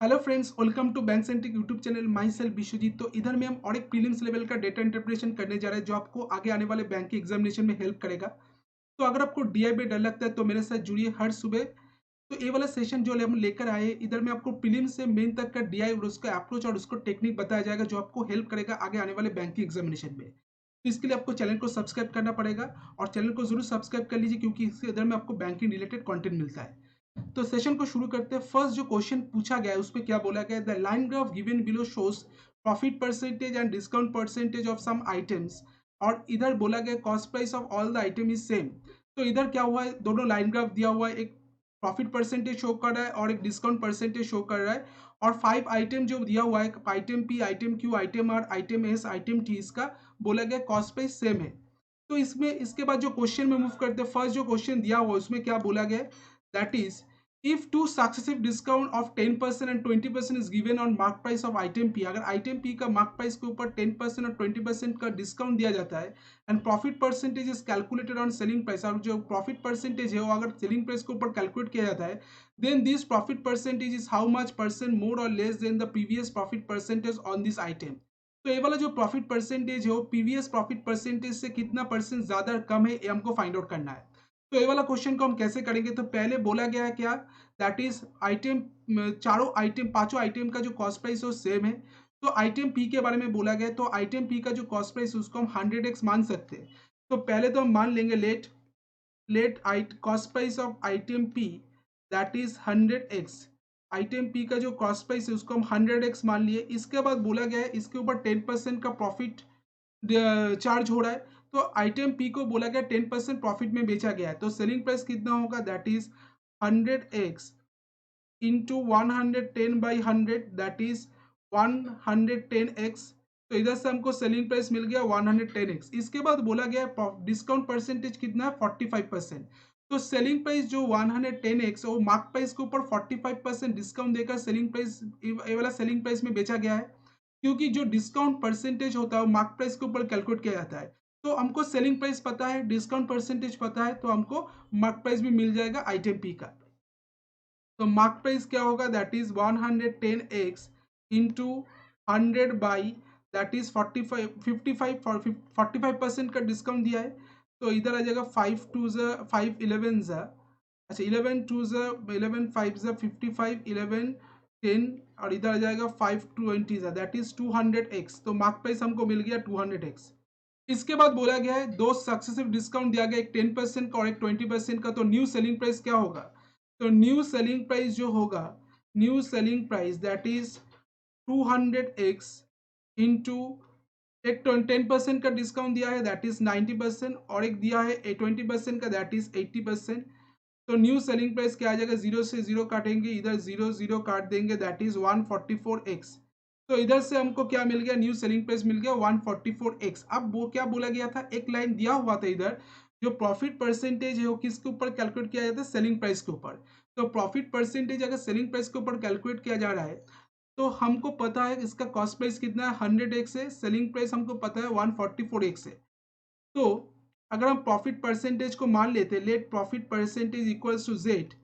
Hello friends, welcome to bank centric YouTube channel. Myself Vishwajeet. तो इधर में हम और एक प्रीलिम्स लेवल का डेटा इंटरप्रिटेशन करने जा रहे हैं जो आपको आगे आने वाले बैंक के एग्जामिनेशन में हेल्प करेगा। तो अगर आपको डीआई में डर लगता है तो मेरे साथ जुड़िए हर सुबह। तो ये वाला सेशन जो हम लेकर आए, इधर में आपको प्रीलिम्स से मेन तक का डीआई और उसका अप्रोच और उसको टेक्निक बताया जाएगा जो आपको हेल्प करेगा आगे आने वाले बैंक की एग्जामिनेशन में। तो इसके लिए आपको चैनल को सब्सक्राइब करना पड़ेगा और चैनल को जरूर सब्सक्राइब कर लीजिए क्योंकि इसके इधर में आपको बैंकिंग रिलेटेड कंटेंट मिलता है। तो सेशन को शुरू करते हैं। फर्स्ट जो क्वेश्चन पूछा गया है उस पर क्या बोला गया है, the line graph given below shows profit percentage and discount percentage of some items. और इधर बोला गया cost price of all the item is same. तो इधर क्या हुआ है, दोनों लाइन ग्राफ दिया हुआ है, एक प्रॉफिट परसेंटेज शो कर रहा है और एक डिस्काउंट परसेंटेज शो कर रहा है। और 5 आइटम जो दिया हुआ है, item P, item Q, item R, item S, item T, इसका बोला गया कॉस्ट प्राइस सेम है। तो इसमें इसके बाद जो क्वेश्चन में मूव करते हैं, फर्स्ट जो क्वेश्चन दिया हुआ है उसमें क्या बोला गया, that is if two successive discount of 10% and 20% is given on mark price of item P, अगर item P का mark price के ऊपर 10% और 20% का डिस्काउंट दिया जाता है and profit percentage is calculated on selling price, और जो प्रॉफिट परसेंटेज है वो अगर सेलिंग प्राइस के ऊपर कैलकुलेट किया जाता है, then this profit percentage is how much percent more और less than the previous profit percentage on this item. तो ये वाला जो प्रॉफिट परसेंटेज है वो प्रीवियस प्रॉफिट परसेंटेज से कितना परसेंट ज्यादा कम है, ये हमको फाइंड आउट करना है। तो ये वाला क्वेश्चन को हम कैसे करेंगे, तो पहले बोला गया है क्या, दैट इज आइटम, चारों आइटम, पांचों आइटम का जो कॉस्ट प्राइस है वो सेम है। तो आइटम पी के बारे में बोला गया है, तो आइटम पी का जो कॉस्ट प्राइस है उसको हम 100x मान सकते हैं। तो पहले तो हम मान लेंगे let let cost price of item P that is 100x। Item P का जो कॉस्ट प्राइस है उसको हम 100x मान लिए। इसके बाद बोला गया है इसके ऊपर 10% का प्रॉफिट चार्ज हो रहा है। तो आइटम पी को बोला गया 10% प्रॉफिट में बेचा गया है, तो सेलिंग प्राइस कितना होगा, that is 100x into 110/100, that is 110x। तो इधर से हमको सेलिंग प्राइस मिल गया 110x। इसके बाद बोला गया डिस्काउंट परसेंटेज कितना है, 45%। तो सेलिंग प्राइस जो 110x वो मार्क प्राइस के ऊपर 45% डिस्काउंट देकर सेलिंग प्राइस, ये वाला सेलिंग प्राइस में बेचा गया है। क्योंकि जो डिस्काउंट परसेंटेज होता है वो मार्क प्राइस के ऊपर कैलकुलेट किया जाता है। तो हमको सेलिंग प्राइस पता है, डिस्काउंट परसेंटेज पता है, तो हमको मार्क प्राइस भी मिल जाएगा आइटम पी का। तो मार्क प्राइस क्या होगा, that is 110x into 100 that is 45% का डिस्काउंट दिया है। तो इधर आ जाएगा 5 2 5 11 अच्छा 11 2 11 5 55 11 10, और इधर आ जाएगा 5 20 दैट इज 200x। तो मार्क प्राइस हमको मिल गया 200x। इसके बाद बोला गया है दो सक्सेसिव डिस्काउंट दिया गया, एक 10% का और एक 20% का। तो न्यू सेलिंग प्राइस क्या होगा, तो न्यू सेलिंग प्राइस जो होगा, new selling price that is 200x into, एक 10% का डिस्काउंट दिया है दैट इज 90%, और एक दिया है 20% का दैट इज 80%। तो न्यू सेलिंग प्राइस क्या आ जाएगा, जीरो से जीरो काटेंगे, इधर जीरो जीरो काट देंगे, दैट इज 144x। तो इधर से हमको क्या मिल गया, न्यू सेलिंग प्राइस मिल गया 144x। अब वो क्या बोला गया था, एक लाइन दिया हुआ था इधर, जो प्रॉफिट परसेंटेज है वो किसके ऊपर कैलकुलेट किया जाता है, सेलिंग प्राइस के ऊपर। तो प्रॉफिट परसेंटेज अगर सेलिंग प्राइस के ऊपर कैलकुलेट किया जा रहा है, तो हमको पता है इसका कॉस्ट प्राइस कितना है, 100x है, सेलिंग प्राइस हमको पता है 144x है। तो अगर हम प्रॉफिट परसेंटेज को मान लेते, let profit percentage equals to Z,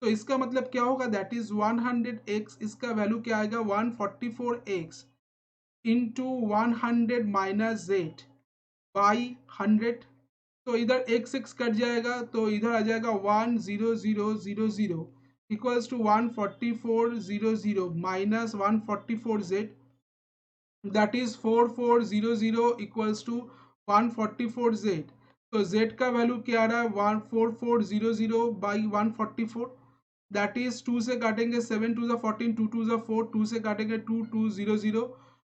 तो इसका मतलब क्या होगा, दैट इज 100x, इसका वैल्यू क्या आएगा 144x into 100 minus Z by 100। तो इधर x कट जाएगा, तो इधर आ जाएगा 10000 equals to 14400 minus 144z, that is 4400 equals to 144z। तो z का वैल्यू क्या आ रहा है, 14400 बाई 144, दैट इज 2 से काटेंगे 7 टू द 14, 2 टू द 4, 2 से काटेंगे 2200,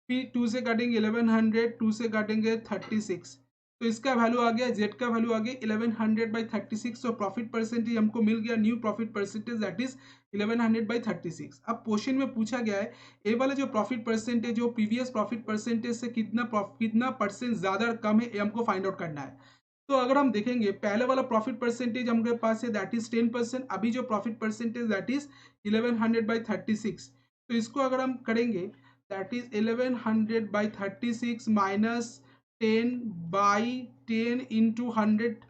फिर 2 से काटेंगे 1100, 2 से काटेंगे 36। तो इसका वैल्यू आ गया, जेड का वैल्यू आ गया 1100/36। तो प्रॉफिट परसेंटेज हमको मिल गया, new profit percentage that is 1100/36। अब क्वेश्चन में पूछा गया है ए वाला जो प्रॉफिट परसेंटेज जो प्रीवियस प्रॉफिट परसेंटेज से कितना परसेंट ज्यादा कम है, ये हमको फाइंड आउट करना है। तो अगर हम देखेंगे पहले वाला प्रॉफिट परसेंटेज हमारे पास है दैट इज 10%, अभी जो प्रॉफिट परसेंटेज दैट इज 1100/36। तो इसको अगर हम करेंगे, दैट इज 1100/36 माइनस 10/10 इंटू 100।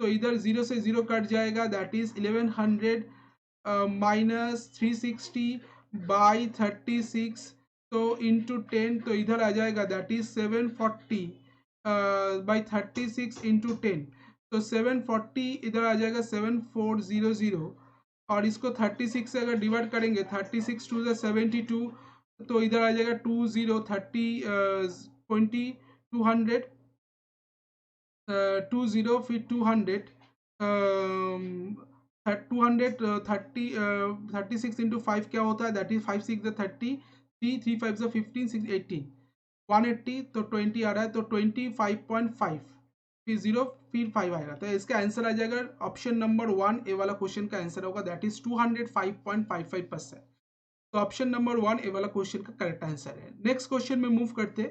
तो इधर जीरो से जीरो कट जाएगा, दैट इज 1100 माइनस 360 बाई 36 तो इंटू 10 तो इधर आ जाएगा दैट इज 740 बाई 36 इंटू 10 तो 740 इधर आ जाएगा 7400 और इसको 36 से अगर डिवाइड करेंगे 36 टू 72 तो इधर आ जाएगा 20 200 20 फिर 200 200 36 इंटू 5 क्या होता है दैट इज 5 6 30 3 3 5 15 6 18 180 तो 20 आ रहा है तो 25.5 फिर 0 फिर 5 आएगा तो इसका आंसर आ जाएगा ऑप्शन नंबर 1 ए वाला क्वेश्चन का आंसर होगा दैट इज 205.55%। तो ऑप्शन नंबर 1 ए वाला क्वेश्चन का करेक्ट आंसर है। नेक्स्ट क्वेश्चन में मूव करते हैं।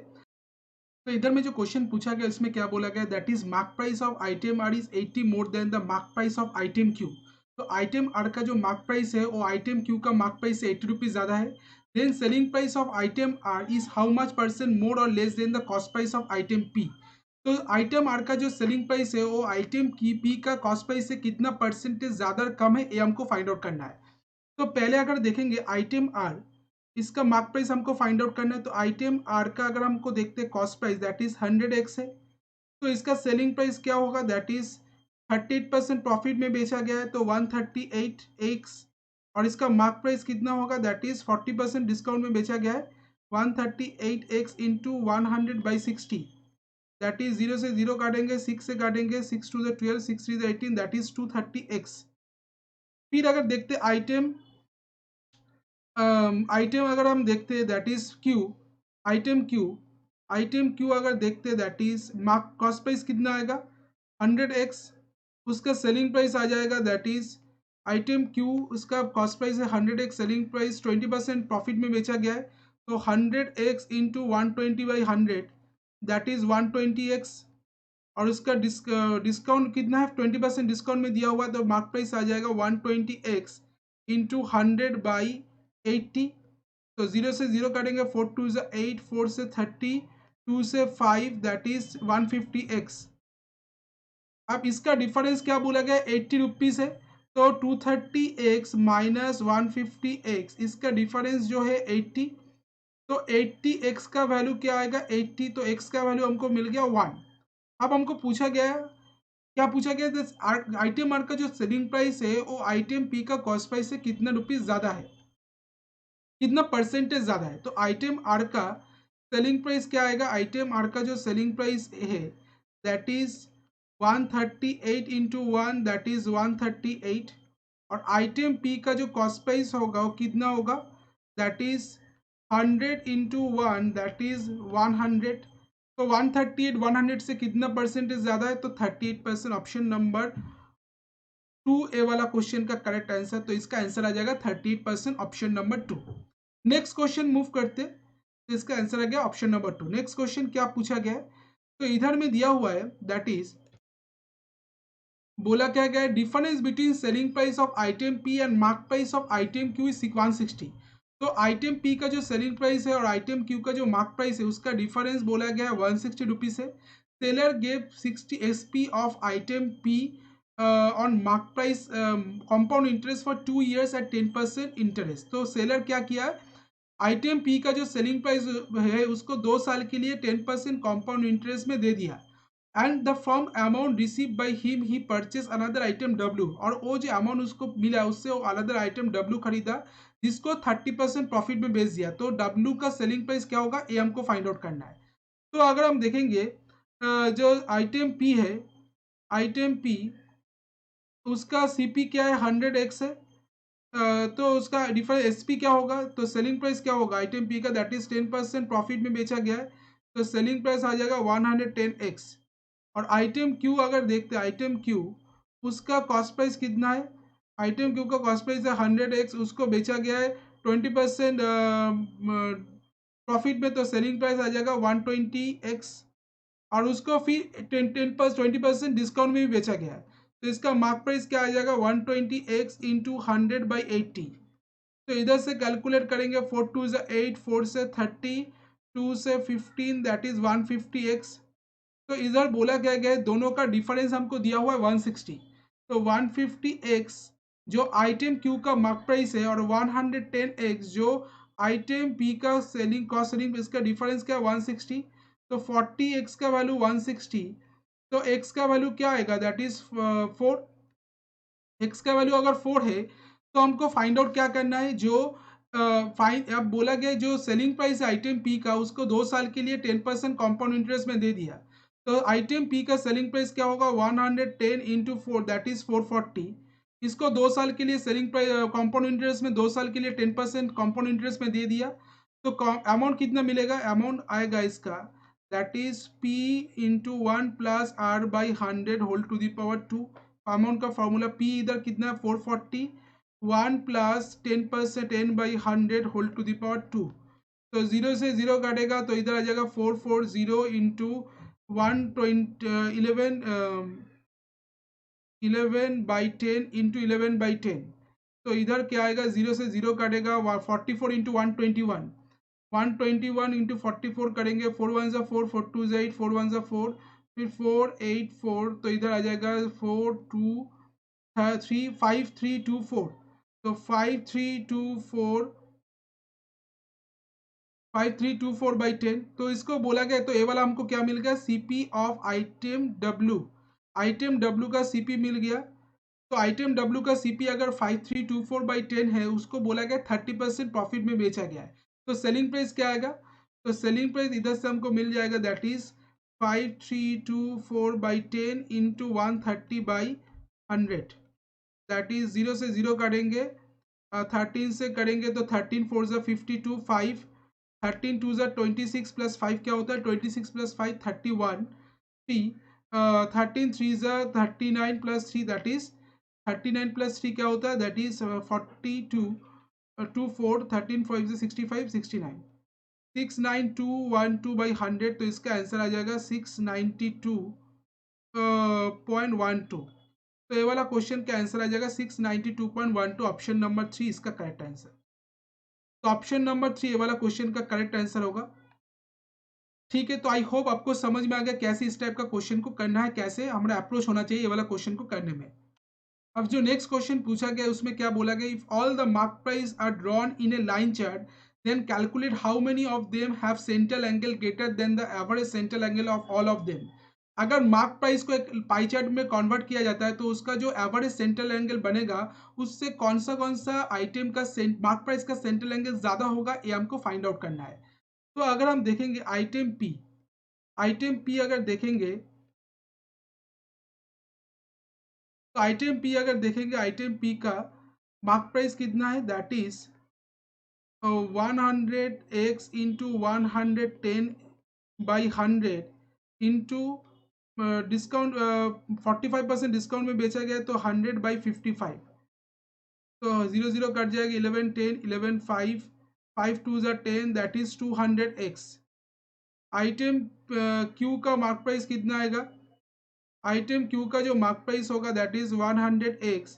तो इधर में जो क्वेश्चन पूछा गया इसमें क्या बोला गया that is mark price of item R is 80 more than the mark price of item Q. तो आइटम आर का जो मार्क प्राइस है वो आइटम क्यू का मार्क प्राइस से 80 रुपीज ज्यादा है। Then selling price of item R is how much percent more और less than the cost price of item P. तो आइटम आर का जो सेलिंग प्राइस है वो आइटम की पी का कॉस्ट प्राइस से कितना परसेंटेज ज्यादा कम है ये हमको फाइंड आउट करना है। तो पहले अगर देखेंगे आइटम आर इसका मार्क प्राइस हमको फाइंड आउट करना है तो आइटम आर का अगर हमको देखते हैं cost price that is 100x है तो इसका सेलिंग प्राइस क्या होगा दैट इज 38% प्रॉफिट में बेचा गया है तो 138x और इसका मार्क प्राइस कितना होगा दैट इज 40% डिस्काउंट में बेचा गया है 138x इंटू 100/60 दैट इज 0 से 0 काटेंगे 6 से काटेंगे 6 to the 12 6 to the 18 that is 230x। फिर अगर देखते आइटम अगर हम देखते हैं that is Q item Q item Q अगर देखते हैं that is mark cost price कितना आएगा 100x उसका सेलिंग प्राइस आ जाएगा दैट इज आइटम क्यू उसका कॉस्ट प्राइस है 100x सेलिंग प्राइस 20% प्रॉफिट में बेचा गया है तो 100x into 120/100 that is 120x और उसका डिस्काउंट कितना है 20% डिस्काउंट में दिया हुआ है तो मार्क प्राइस आ जाएगा 120x इंटू 100/80 तो 0 से 0 काटेंगे 4 2 से 8 4 से 30 2 से 5 दैट इज 150x। अब इसका डिफरेंस क्या बोला गया 80 रुपीज है तो 230x माइनस 150x इसका डिफरेंस जो है 80 तो 80x का वैल्यू क्या आएगा 80 तो x का वैल्यू हमको मिल गया 1। अब हमको पूछा गया क्या पूछा गया आइटम आर का जो सेलिंग प्राइस है वो आइटम पी का कॉस्ट प्राइस से कितना रुपीज ज्यादा है कितना परसेंटेज ज्यादा है तो आइटम आर का सेलिंग प्राइस क्या आएगा आइटम आर का जो सेलिंग प्राइस है that is 138 into 1 that is 138 और आइटम पी का जो कॉस्ट प्राइस होगा वो कितना होगा that is 100 into 1 that is 100 तो 138 100 से कितना परसेंटेज ज्यादा है तो 38%। ऑप्शन नंबर 2 ए वाला क्वेश्चन का करेक्ट आंसर तो इसका आंसर आ जाएगा 38% option number 2। Next question move करते तो इसका आंसर आ गया ऑप्शन नंबर 2। नेक्स्ट क्वेश्चन क्या पूछा गया है तो इधर में दिया हुआ है दैट इज बोला क्या गया है difference between selling price of item P and mark price of item Q is 160। तो आइटम पी का जो सेलिंग प्राइस है और आइटम क्यू का जो मार्क प्राइस है उसका डिफरेंस बोला गया है 160 रुपीज है। Seller gave 60 SP of item P on mark price compound interest for 2 years at 10% interest. तो सेलर क्या किया आइटम पी का जो सेलिंग प्राइस है उसको 2 साल के लिए 10% कंपाउंड इंटरेस्ट में दे दिया and the firm amount receive by him he purchase another item W और वो जो अमाउंट उसको मिला उससे वो अनदर आइटम डब्ल्यू खरीदा जिसको 30% प्रॉफिट में बेच दिया तो डब्ल्यू का सेलिंग प्राइस क्या होगा ये हमको फाइंड आउट करना है। तो अगर हम देखेंगे जो आइटम पी है आइटम पी उसका सीपी क्या है 100x है तो उसका डिफरेंस एसपी क्या होगा तो सेलिंग प्राइस क्या होगा आइटम पी का दैट इज 10% प्रॉफिट में बेचा गया है तो सेलिंग प्राइस आ जाएगा 110x और आइटम क्यू अगर देखते हैं आइटम क्यू उसका कॉस्ट प्राइस कितना है आइटम क्यू का कॉस्ट प्राइस है 100x उसको बेचा गया है 20% प्रॉफिट में तो सेलिंग प्राइस आ जाएगा 120x और उसको फिर 20% डिस्काउंट में भी बेचा गया है तो इसका मार्क प्राइस क्या आ जाएगा 120x इंटू 100/80। तो इधर से कैलकुलेट करेंगे 4 2 से 8 4 से 30 2 से 15 दैट इज 150x। तो इधर बोला क्या गया है दोनों का डिफरेंस हमको दिया हुआ है 160 तो 150x जो आइटम क्यू का मार्क प्राइस है और 110x जो आइटम पी का सेलिंग कॉस्ट सेलिंग इसका डिफरेंस क्या है 160, तो 40x का वैल्यू 160, तो x का वैल्यू क्या आएगा दैट इज 4। x का वैल्यू अगर 4 है तो हमको फाइंड आउट क्या करना है, जो फाइन अब बोला गया जो सेलिंग प्राइस आइटम पी का उसको 2 साल के लिए 10% कॉम्पाउंड इंटरेस्ट में दे दिया, तो आइटम पी का सेलिंग प्राइस क्या होगा 110 इंटू 4 दैट इज 440। इसको 2 साल के लिए सेलिंग प्राइस कॉम्पाउंड इंटरेस्ट में 2 साल के लिए 10% कॉम्पाउंड इंटरेस्ट में दे दिया, तो अमाउंट कितना मिलेगा, अमाउंट आएगा इसका that is P into 1 plus R by 100 whole to the power 2। Amount का फॉर्मूला पी इधर कितना है 440, 1 plus 10% n by 100 whole to the power 2, तो 0 से 0 काटेगा तो इधर आ जाएगा 440 इंटू 11 11/10 इंटू 11/10, तो इधर क्या आएगा 0 से 0 काटेगा 44 इंटू 121, 121 इंटू 44 करेंगे 4 1 ज़ा 4 4 2 ज़ा 8 4 1 ज़ा 4 फिर 4 8 4, तो इधर आ जाएगा 4 2 3 5 3 2 4, तो 5324 5324/10, तो इसको बोला गया तो ए वाला हमको क्या मिल गया CP of item W, item W का सीपी मिल गया, तो आइटम डब्ल्यू का सीपी अगर 5324/10 है उसको बोला गया 30% प्रॉफिट में बेचा गया है, तो सेलिंग प्राइस क्या आएगा, तो सेलिंग प्राइस इधर से हमको मिल जाएगा that is 5324/10 into 130/100, that is 0 से 0 करेंगे 13 से करेंगे तो 13 4 ज़ा 52 5 13 2 ज़ा 26 प्लस 5 क्या होता है 26 प्लस 5 31 3 13 3 ज़ा 39 प्लस 3 दैट इज 39 प्लस 3 क्या होता है दैट इज 42 2 4 13 5 ज़ा 65 69 69212/100, तो इसका आंसर आ जाएगा 692.12, तो ये वाला क्वेश्चन का आंसर आ जाएगा 692.12, ऑप्शन नंबर 3 इसका करेक्ट आंसर, तो ऑप्शन नंबर 3 ये वाला क्वेश्चन का करेक्ट आंसर होगा। ठीक है, तो आई होप आपको समझ में आ गया कैसे इस टाइप का क्वेश्चन को करना है, कैसे हमारा अप्रोच होना चाहिए ये वाला क्वेश्चन को करने में। अब जो नेक्स्ट क्वेश्चन पूछा गया उसमें क्या बोला गया, if all the mark price are drawn in a line chart then calculate how many of them have central angle greater than the average central angle of all of them. अगर mark price को एक pie chart में convert किया जाता है तो उसका जो एवरेज सेंट्रल एंगल बनेगा उससे कौन सा आइटम का मार्क प्राइस का सेंट्रल एंगल ज्यादा होगा ये हमको फाइंड आउट करना है। तो अगर हम देखेंगे आइटम पी अगर देखेंगे तो आइटम पी अगर देखेंगे आइटम पी का मार्क प्राइस कितना है that is 100x into 110/100 into discount 45% discount में बेचा गया तो 100/55, तो 0 0 कट जाएगा 11 10 11 5 5 2 ज़ा 10 that is 200x। Item Q का मार्क प्राइस कितना आएगा, आइटम क्यू का जो मार्क प्राइस होगा that is 100x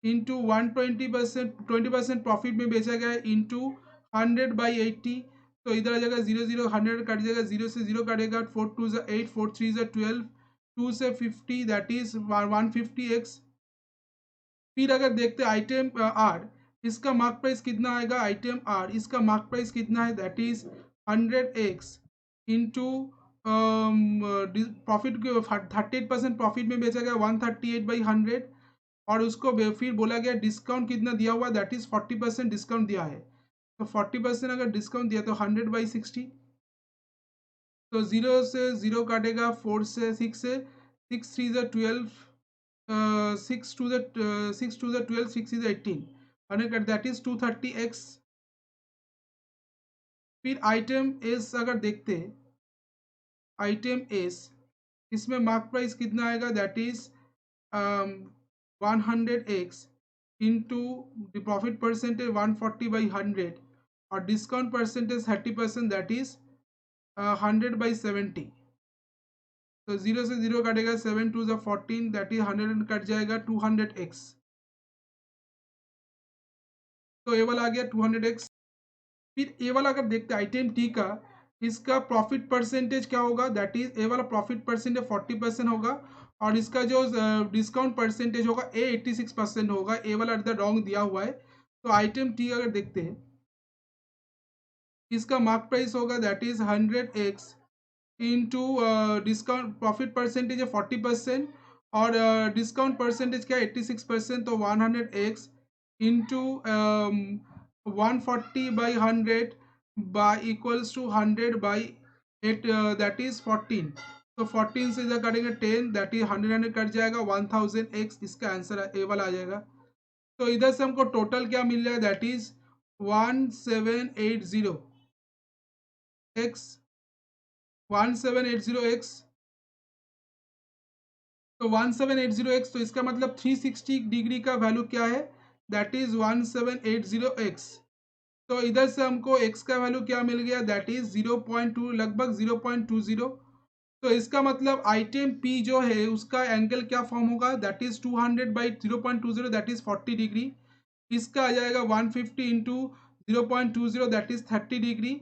into 120% 20% profit में बेचा गया इंटू 100/80, तो इधर आ जाएगा 0 0 100 कट जाएगा 0 से 0 कटेगा 4 2 ज़ा 8 4 3 ज़ा 12 2 से 50 दैट इज 150x। फिर अगर देखते हैं आइटम आर इसका मार्क प्राइस कितना आएगा, आइटम आर इसका मार्क प्राइस कितना है that is 100x into profit 38% profit में बेचा गया 138/100, और उसको फिर बोला गया डिस्काउंट कितना दिया हुआ दैट इज 40% डिस्काउंट दिया है, तो 40% अगर डिस्काउंट दिया तो 100/60, तो 0 से 0 काटेगा 4 से 6 से 6 3 ज़ा 12 6 to the 6 to the 12 6 is 18 100 that is 230x। फिर आइटम एस अगर देखते हैं आइटम एस इसमें मार्क प्राइस कितना आएगा that is 100x into profit percentage 140/100 और डिस्काउंट परसेंटेज 30% दैट इज 100/70, तो 0 से 0 कटेगा 7 2 ज़ा 14 दैट इज 100 कट जाएगा 200x, तो ये वाला आ गया 200x। फिर ए वाला अगर देखते हैं आइटम टी का इसका प्रॉफिट परसेंटेज क्या होगा दैट इज ए वाला प्रॉफिट परसेंटेज 40% होगा और इसका जो डिस्काउंट परसेंटेज होगा ए 86% होगा, ए वाला अर्धर रॉन्ग दिया हुआ है। तो आइटम टी अगर देखते हैं, इसका मार्क प्राइस होगा that is 100x into discount, profit percentage है 40% और डिस्काउंट परसेंटेज क्या है 86%, तो 100x into 140/100 by equals to 100/8, that is 14। तो 14 से इधर करेंगे 10, दैट इज 100 कट जाएगा, 1000x इसका आंसर ए वाला आ जाएगा। तो इधर से हमको टोटल क्या मिल रहा है दैट इज 1780x 1780x। तो 1780x, तो इसका मतलब 360 डिग्री का वैल्यू क्या है दैट इज 1780x। तो इधर से हमको x का वैल्यू क्या मिल गया दैट इज 0.2, लगभग 0.20। तो इसका मतलब आइटम P जो है उसका एंगल क्या फॉर्म होगा that is 200/0.20 that is 40 degree. इसका आ जाएगा 150 इंटू 0.20 दैट इज 30 डिग्री।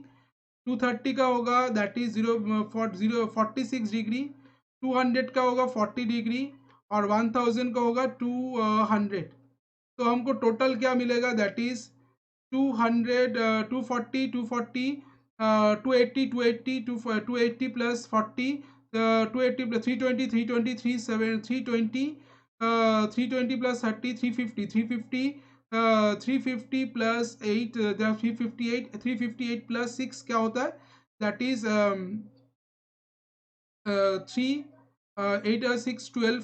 230 का होगा दैट इज 46 डिग्री। 200 का होगा 40 डिग्री और 1000 का होगा 200। तो हमको टोटल क्या मिलेगा that is 200, 240, 240, 280, 280, 280 plus 40, 280 plus 320, 320, 320, 320 plus 30, 350, 350, 350 plus 8, 358, 358 plus 6 क्या होता है दैट इज 3, 8, 6, 12,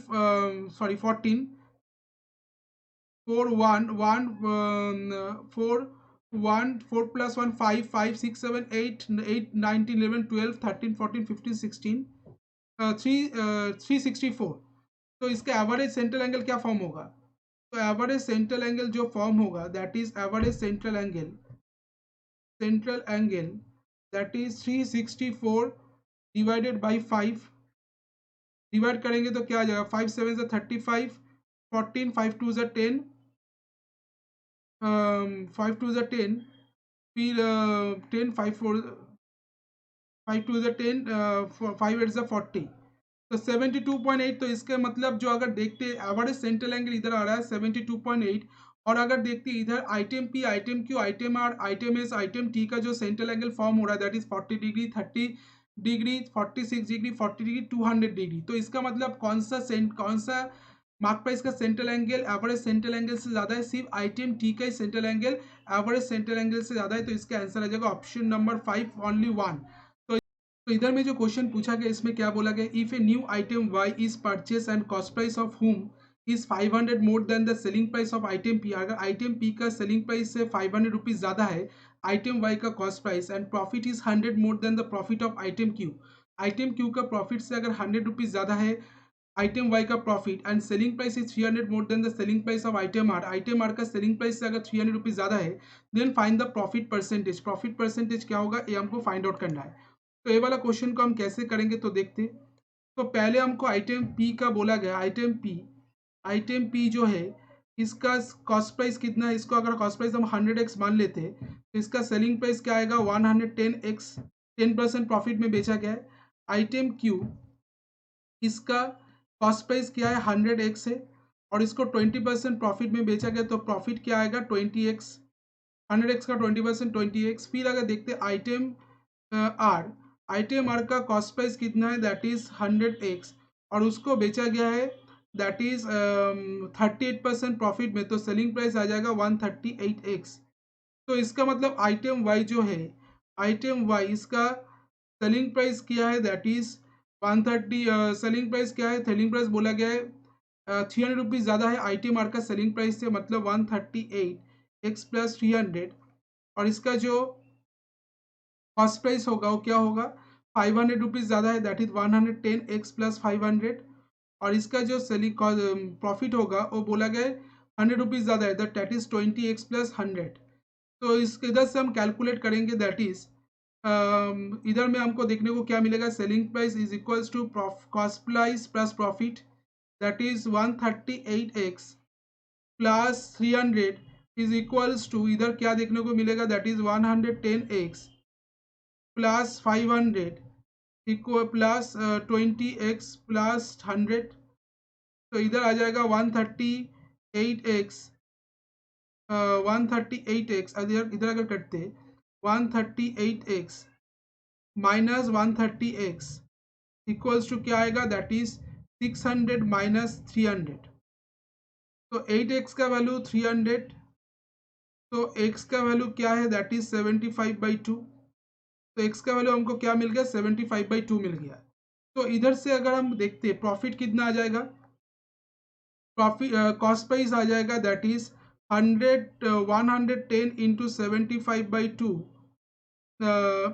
सॉरी 14, 4, 1, 1, 4, 1, 4 plus 1, 5, 5, 6, 7, 8, 8, 9, 11, 12, 13, 14, 15, 16, 364। तो इसका एवरेज सेंट्रल एंगल क्या फॉर्म होगा? तो एवरेज सेंट्रल एंगल जो फॉर्म होगा that is average central angle that is 364 divided by 5। Divide करेंगे तो क्या आ जाएगा 5 7 से 35, 14, 5 2 से 10, 5 2 से 10, फिर 10, 5 4, 5 2 से 10, 5 8 से 40, तो 72.8। तो इसके मतलब जो अगर देखते एवरेज सेंट्रल एंगल इधर आ रहा है 72.8, और अगर देखते इधर item P, item Q, item R, item S, item T का जो सेंट्रल एंगल फॉर्म हो रहा है that is 40 degree, 30 degree, 46 degree, 40 degree, 200 degree. तो इसका मतलब कौन सा मार्क प्राइस का central angle average central angle से ज्यादा है? सिर्फ आइटम T का ही central angle average central angle से ज्यादा है। तो इसका आंसर आ जाएगा ऑप्शन नंबर 5, ओनली 1। तो इधर में जो क्वेश्चन पूछा गया इसमें क्या बोला गया, if a new item Y is purchase and cost price of whom is 500 more than the selling price of item P. अगर आइटम पी का सेलिंग प्राइस से 500 रुपीज ज्यादा है आइटम वाई का cost price, and profit is 100 more than the profit of item Q. Item Q का profit से अगर 100 rupees ज्यादा है आइटम वाई का profit, and selling price is 300 more than the selling price of item R. Item R का selling price से अगर 300 rupees ज्यादा है, then find the profit percentage. Profit percentage क्या होगा ये हमको फाइंड आउट करना है। तो ये वाला क्वेश्चन को हम कैसे करेंगे तो देखते। तो पहले हमको आइटम पी का बोला गया, आइटम पी जो है इसका कॉस्ट प्राइस कितना है, इसको अगर कॉस्ट प्राइस हम 100x मान लेते तो इसका सेलिंग प्राइस क्या आएगा 110x, 10% प्रॉफिट में बेचा गया है। आइटम क्यू इसका कॉस्ट प्राइस क्या है 100x है और इसको 20% प्रॉफिट में बेचा गया, तो प्रॉफिट क्या आएगा 20x, 100x का 20% 20x। फिर अगर देखते आइटम आर, आइटम आर का कॉस्ट प्राइस कितना है दैट इज 100x और उसको बेचा गया है दैट इज 38% प्रॉफिट में, तो सेलिंग प्राइस आ जाएगा 138x। तो इसका मतलब आइटम वाई जो है, आइटम वाई इसका सेलिंग प्राइस क्या है दैट इज 130, सेलिंग प्राइस क्या है, सेलिंग प्राइस बोला गया है 300 रुपीज ज़्यादा है आइटम आर का सेलिंग प्राइस से, मतलब 138x प्लस 300, और इसका जो कॉस्ट प्राइस होगा वो क्या होगा 500 रुपीज ज़्यादा है दैट इज 110x प्लस 500, और इसका जो सेलिंग प्रॉफिट होगा वो बोला गया 100 रुपीज ज़्यादा है दैट इज 20x प्लस 100। तो इस इधर से हम कैलकुलेट करेंगे दैट इज इधर में हमको देखने को क्या मिलेगा, selling price is equals to cost price plus profit that is 138x plus 300 is equals to, इधर क्या देखने को मिलेगा that is 110x plus 500 equal plus 20x plus 100, तो इधर आ जाएगा 138x, 138x, इधर अगर करते 138x minus 130x equals to क्या आएगा, दैट इज 600 माइनस 300। तो 8x का वैल्यू 300, तो x का वैल्यू क्या है, दैट इज 75/2। तो x का वैल्यू हमको क्या मिल गया, 75/2 मिल गया। तो इधर से अगर हम देखते हैं प्रॉफिट कितना आ जाएगा, प्रॉफिट कॉस्ट प्राइस आ जाएगा, that is 110 into 75/2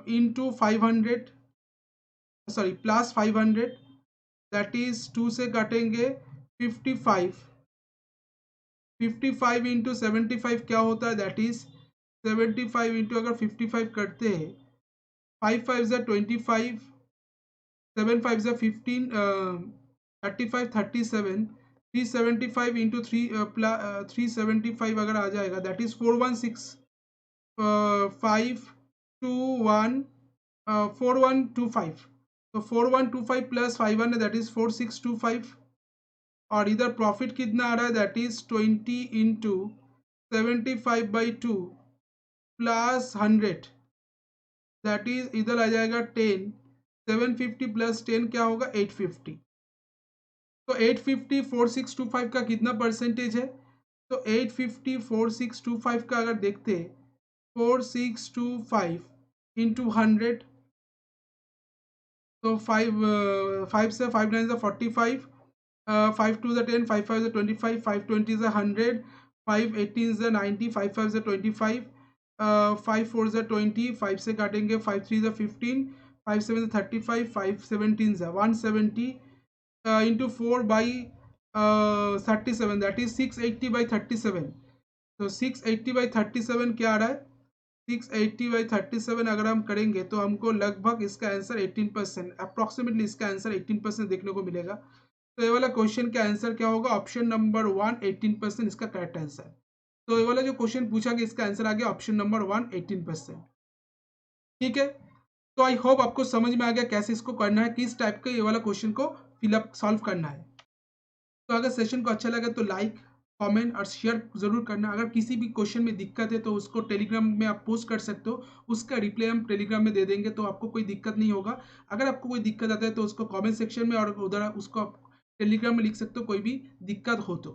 into 500, sorry plus 500, that is 2 से काटेंगे 55, 55 इंटू 75 क्या होता है, दैट इज 75 इंटू अगर 55 करते हैं, 5 5 ज़ा 25, 7 5 ज़ा 15, 35 37, 375 इंटू 375 अगर आ जाएगा, दैट इज 416 521 4125। तो 4125 प्लस 51 है, दैट इज 4625। और इधर प्रॉफिट कितना आ रहा है, that is 20 into 75/2 plus 100, that is इधर आ जाएगा 10, 750 प्लस 10 क्या होगा, 850। तो 850 4625 का कितना परसेंटेज है, तो 850 4625 का अगर देखते हैं, 4625 इंटू 100, तो 5 से 5 9 ज़ा 45, 5 2 ज़ा 10, 5 5 ज़ा 25, 5 20 ज़ा 100, 5 18 ज़ा 90, 5 5 ज़ा 25, 5 4 ज़ा 20, 5 से काटेंगे, 5 3 ज़ा 15, 5 7 ज़ा 35, 5 17 ज़ा 170 इंटू 4 बाई 37, दैट इज 680/37। तो 680/37 क्या आ रहा है, 680/37 अगर हम करेंगे तो हमको लगभग इसका आंसर 18%, अप्रॉक्सीमेटली इसका आंसर 18% देखने को मिलेगा। तो ये वाला क्वेश्चन का आंसर क्या होगा, ऑप्शन नंबर 1 18% इसका करेक्ट आंसर। तो ये वाला जो क्वेश्चन पूछा गया इसका आंसर आ गया ऑप्शन नंबर 1 18%। ठीक है, तो आई होप आपको समझ में आ गया कैसे इसको करना है, किस टाइप का ये वाला क्वेश्चन को फिलअप सॉल्व करना है। तो अगर सेशन को अच्छा लगे तो लाइक कमेंट और शेयर जरूर करना। अगर किसी भी क्वेश्चन में दिक्कत है तो उसको टेलीग्राम में आप पोस्ट कर सकते हो, उसका रिप्लाई हम टेलीग्राम में दे देंगे, तो आपको कोई दिक्कत नहीं होगा। अगर आपको कोई दिक्कत आता है तो उसको कमेंट सेक्शन में और उधर उसको आप टेलीग्राम में लिख सकते हो, कोई भी दिक्कत हो तो।